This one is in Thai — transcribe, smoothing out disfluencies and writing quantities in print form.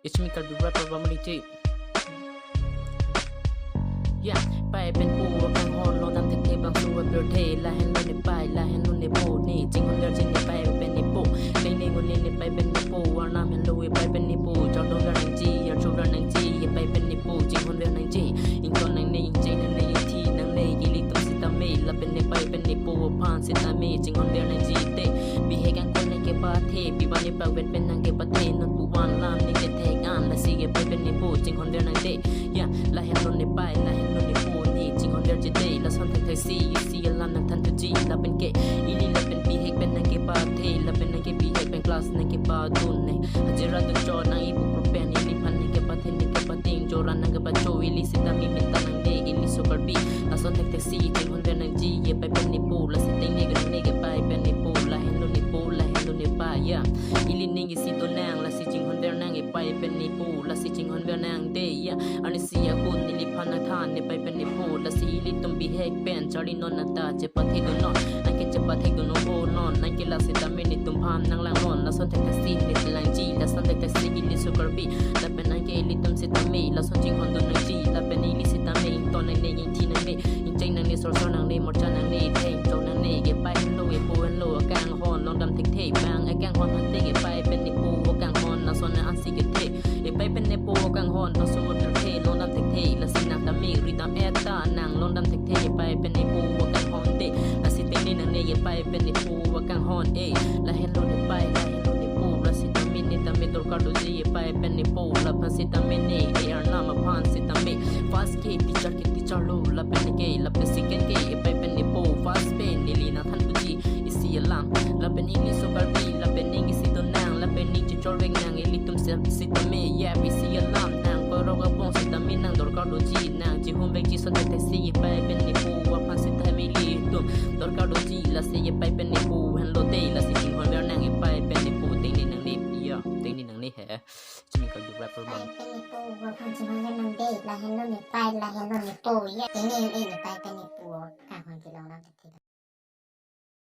It's me called the rapper Ramani Yeah ไปเป็นปูกันฮอนลองทำเทบางสู้เปลือกเทลาเห็นลุนในไปลาเห็นลุนในโบนี่จริงคนเดียวจริงในไปเป็นในปูในคนนี้ในไปเป็นในปูว่าน้ำเห็นลุยไปเป็นในปูจอดโดนกันนังจีอย่าชูกันนังจีอย่าไปเป็นในปูจริงคนเดียวนังจียิงตอนนังในยิงใจนังในยิงทีนังในยิลิตุสิตามีลาเป็นในไปเป็นในปูผ่านสิตามีจริงคนเดียวนังจีเตบีให้กันคนในเก็บปาเทปีวันในปากเวทเป็นนังเก็บปาเทนนปูวันลามในเก็บเทกันและสิเก็บไปเป็นในปูจริงคนเดียวนังเตyeah ลาเห็นลุนในไปลาเห็นลุนในปูนี่จริงคนเดียวจะได้ละส่วนไทยซียูซีลานันทันตุจีลาเป็นเกอีลีลาเป็นบีเฮกเป็นนังเก็บปาเทลาเป็นนังเก็บบีเฮกเป็นคลาสนังเก็บปาดุนเนี่ยฮัจราตุจอนังอีบุปเป็นอีลีพันนังเก็บปาเทนังเก็บปาเทงโจรานังเก็บปาโจอีลีสิตามีมิตานังเดอีลีโซกาบีละส่วนไทยซีจริงคนเดียวนังจีเย่ไปเป็นในปูละสิติงเนกันเนกันไปเป็นในปูละเห็นลุนในปูละเห็นลุนในป่าย่าอีลีนิงอีสิตัวนางละสิจริงคนเดียวนังเก็บไปเป็นในปูละสิจริงคนเดียวนางเดย่าอันนี้สิยาคุณอีลีพันนังทานเนี่ยไปเป็นในปูละสิอีลีตุมบีเฮกเป็นจารีนนนาตาเจ็บปะเทกุนอนนังเก็บเจ็บปะเทกุนโอนอนนังเก็บละสิตามีนิตุมพามนังลังนอนละส่วนไทยซีนิตลังจีละส่วนไทยซีอีลีสุกรบีละเป็นนังเกอีลีตุมสิตามีละส่วนจริงคนโดนนังจีละเป็นอีลีสิตามีตอนนังเนยิงทีนังเนยิงใจนังเนสอร์นังเนหมดจานังเนเทงโจนังเนเก็บไปเฮโลเอปูเฮโลกางฮอนลองดำเทกเทบางไอกางฮอนมันเตเก็บไปเป็นในปูกางฮอนละส่วนนังอันซีเก็บเทเก็บไปเป็นในปูกางฮอนละส่วนเทลองดำเทกเทละสินังตามีริตามเอตานังลองดำเทกเทไปเป็นในปูกางฮอนเตละสิเตนี่นังเนเก็บไปเป็นในปูกางฮอนเอละเฮโลเนไปละเฮโลเนปูละสิตามีนิตามีตัวการดูจีไปเป็นในปูละพันสิตามีนี่เออาร์นามาพันสิตามีฟาสเกติจาร์กิติจาร์ลูละเป็นในเกละเป็นสิเกนเกไปเป็นในปูฟาสเปนนี่ลีนาทันตุจีอิสิยลามละเป็นอีลิโซกาบีละเป็นนิงอิสิตัวนางละเป็นนิงจิจอร์เวงนางเอลิตุมสิตามีแย่บิสิยลามนางก็รอกระปงสิตามีนางดอร์การดูจีนางจิฮุมเวกจิสนเตซีไปเป็นในปูว่าพันสิตามีลีตุมดอร์การดูจีละเสียไปเป็นในปูฮันโลเตละสิจิงฮอนเวลนางไปเป็นในปูติงนี่นางนี่ปีอ่ะติงนี่นางนี่แฮจะมีกับดูแรปเปอร์บ้างไปเป็นในปูว่าพันจิฮอนเวลนางเดละเห็นลุนในไปละเห็นลุนในปูเย่ติงนี่ไปเป็นในปู